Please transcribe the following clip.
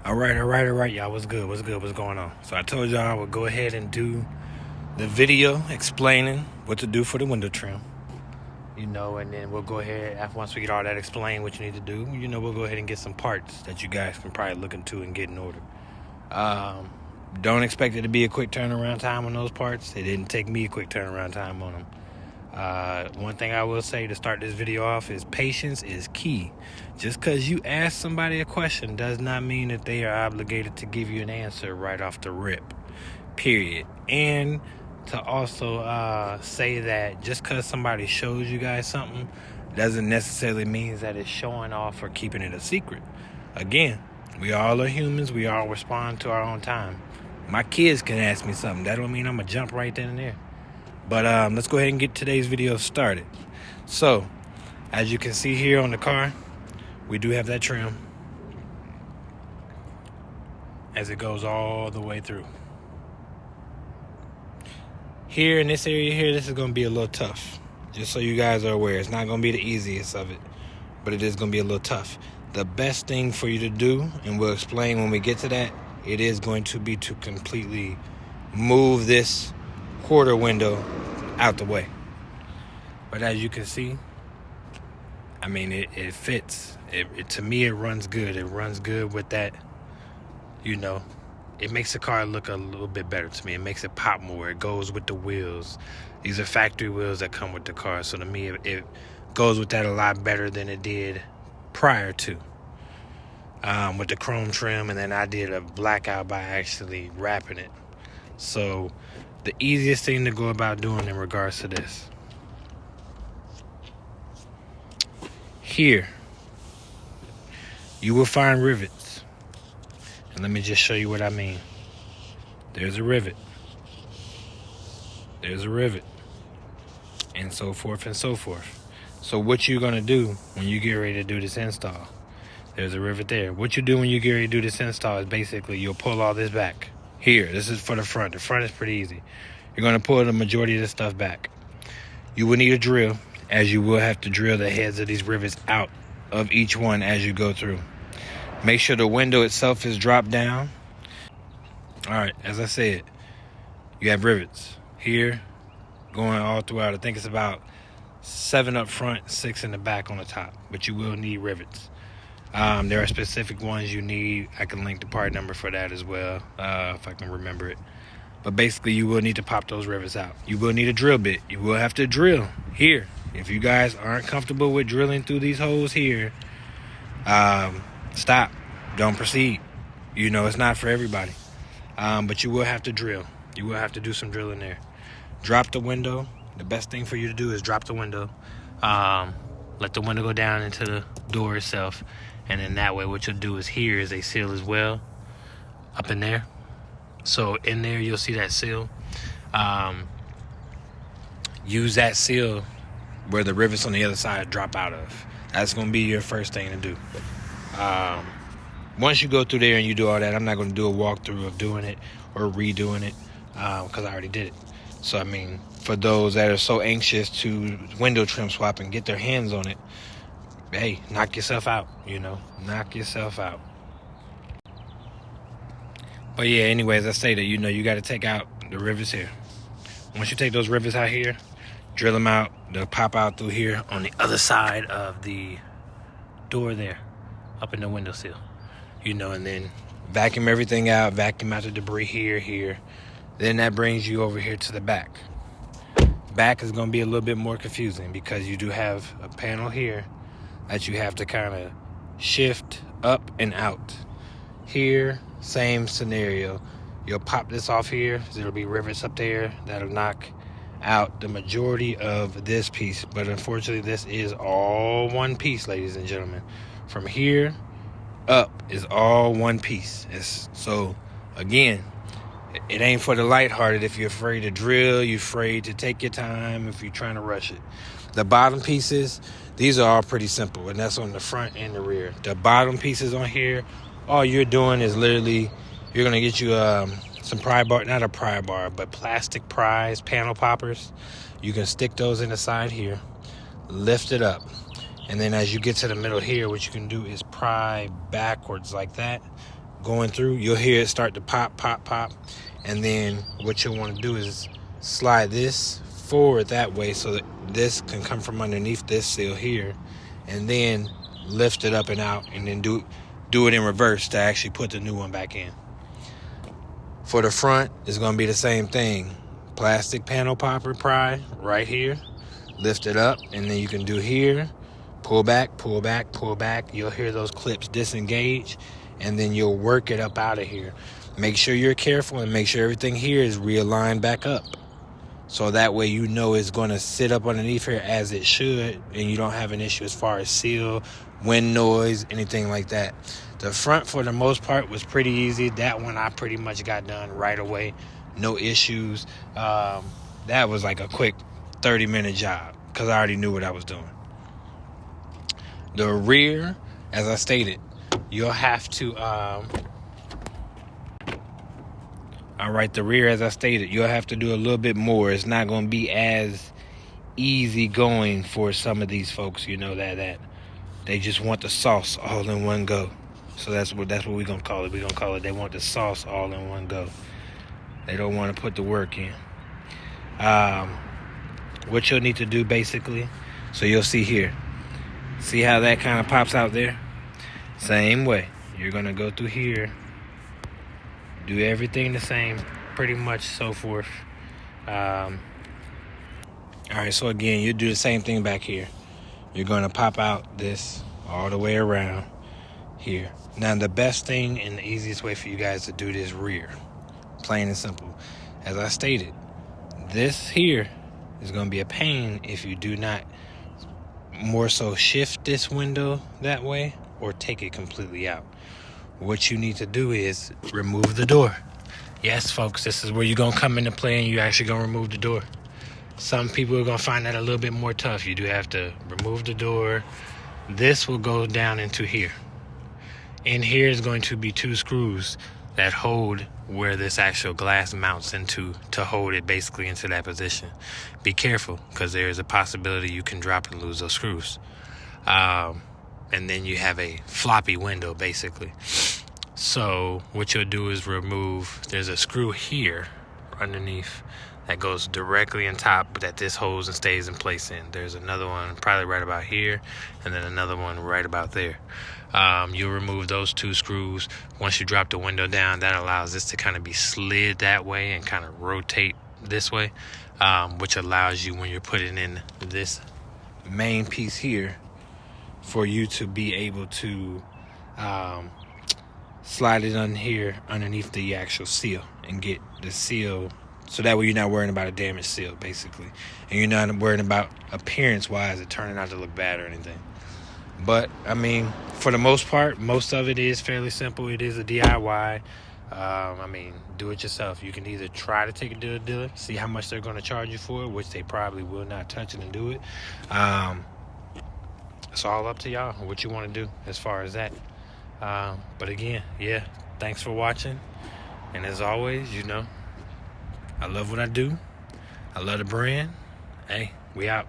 All right, y'all. What's good? What's going on? So I told y'all I would go ahead and do the video explaining what to do for the window trim. And then we'll go ahead, once we get all that explained, what you need to do, we'll go ahead and get some parts that you guys can probably look into and get in order. Don't expect it to be a quick turnaround time on those parts. It didn't take me a quick turnaround time on them. One thing I will say to start this video off is patience is key. Just because you ask somebody a question does not mean that they are obligated to give you an answer right off the rip, period. And to also say that just because somebody shows you guys something doesn't necessarily mean that it's showing off or keeping it a secret. Again, we all are humans. We all respond to our own time. My kids can ask me something. That don't mean I'm going to jump right then and there. But let's go ahead and get today's video started. So, as you can see here on the car, we do have that trim as it goes all the way through. Here in this area here, this is going to be a little tough. Just so you guys are aware, it's not going to be the easiest of it, but it is going to be a little tough. The best thing for you to do, and we'll explain when we get to that, it is going to be to completely move this quarter window out the way. But as you can see, I mean, it fits. To me, it runs good. It runs good with that, it makes the car look a little bit better to me. It makes it pop more. It goes with the wheels. These are factory wheels that come with the car. So to me, it goes with that a lot better than it did prior to. With the chrome trim, and then I did a blackout by actually wrapping it. So the easiest thing to go about doing in regards to this, here you will find rivets, and let me just show you what I mean. There's a rivet, there's a rivet, and so forth and so forth. So what you're gonna do when you get ready to do this install, there's a rivet there. What you do when you get ready to do this install is basically you'll pull all this back. Here, this is for the front. The front is pretty easy. You're going to pull the majority of this stuff back. You will need a drill, as you will have to drill the heads of these rivets out of each one as you go through. Make sure the window itself is dropped down. All right, as I said, you have rivets here going all throughout. I think it's about 7 up front, 6 in the back on the top, but you will need rivets. There are specific ones you need. I can link the part number for that as well, if I can remember it. But basically, you will need to pop those rivets out. You will need a drill bit. You will have to drill here. If you guys aren't comfortable with drilling through these holes here, stop. Don't proceed. It's not for everybody. But you will have to drill. You will have to do some drilling there. Drop the window. The best thing for you to do is drop the window. Let the window go down into the door itself. And then that way what you'll do is here is a seal as well up in there. So in there you'll see that seal. Use that seal where the rivets on the other side drop out of. That's going to be your first thing to do. Once you go through there and you do all that, I'm not going to do a walkthrough of doing it or redoing it because I already did it. So I mean, for those that are so anxious to window trim swap and get their hands on it, hey, knock yourself out, knock yourself out. But yeah, anyways, I say that, you got to take out the rivets here. Once you take those rivets out here, drill them out. They'll pop out through here on the other side of the door there, up in the windowsill, and then vacuum everything out, vacuum out the debris here. Then that brings you over here to the back. Back is going to be a little bit more confusing because you do have a panel here that you have to kind of shift up and out. Here, same scenario. You'll pop this off here. There'll be rivets up there that'll knock out the majority of this piece. But unfortunately, this is all one piece, ladies and gentlemen. From here up is all one piece. So, again, it ain't for the lighthearted. If you're afraid to drill, you're afraid to take your time, if you're trying to rush it. The bottom pieces, these are all pretty simple, and that's on the front and the rear. The bottom pieces on here, all you're doing is literally, you're going to get you some pry bar, not a pry bar, but plastic pries, panel poppers. You can stick those in the side here, lift it up, and then as you get to the middle here, what you can do is pry backwards like that, going through, you'll hear it start to pop, pop, pop. And then what you'll want to do is slide this forward that way so that this can come from underneath this seal here, and then lift it up and out, and then do it in reverse to actually put the new one back in. For the front, it's going to be the same thing. Plastic panel popper pry right here, lift it up, and then you can do here, pull back, pull back, pull back. You'll hear those clips disengage, and then you'll work it up out of here. Make sure you're careful and make sure everything here is realigned back up. So that way you know it's going to sit up underneath here as it should, and you don't have an issue as far as seal, wind noise, anything like that. The front, for the most part, was pretty easy. That one I pretty much got done right away. No issues. That was like a quick 30-minute job because I already knew what I was doing. The rear, as I stated, you'll have to... All right, the rear, as I stated, you'll have to do a little bit more. It's not going to be as easy going for some of these folks, you know, that they just want the sauce all in one go. So that's what we're going to call it. We're going to call it, they want the sauce all in one go. They don't want to put the work in. What you'll need to do, basically, so you'll see here. See how that kind of pops out there? Same way. You're going to go through here. Do everything the same, pretty much so forth. All right, so again, you do the same thing back here. You're going to pop out this all the way around here. Now, the best thing and the easiest way for you guys to do this rear, plain and simple, as I stated, this here is going to be a pain if you do not more so shift this window that way or take it completely out. What you need to do is remove the door. Yes, folks, this is where you're going to come into play and you're actually going to remove the door. Some people are going to find that a little bit more tough. You do have to remove the door. This will go down into here. In here is going to be 2 screws that hold where this actual glass mounts into, to hold it basically into that position. Be careful, because there is a possibility you can drop and lose those screws. And then you have a floppy window, basically. So what you'll do is remove, there's a screw here underneath that goes directly on top that this holds and stays in place in. There's another one probably right about here, and then another one right about there. You'll remove those 2 screws. Once you drop the window down, that allows this to kind of be slid that way and kind of rotate this way, which allows you, when you're putting in this main piece here, for you to be able to slide it on here underneath the actual seal and get the seal, so that way you're not worrying about a damaged seal, basically, and you're not worrying about appearance-wise it turning out to look bad or anything. But I mean, for the most part, most of it is fairly simple. It is a DIY. I mean, do it yourself. You can either try to take it to a dealer, see how much they're going to charge you for it, which they probably will not touch it and do it. It's all up to y'all what you want to do as far as that. But again, yeah, thanks for watching. And as always, you know, I love what I do. I love the brand. Hey, we out.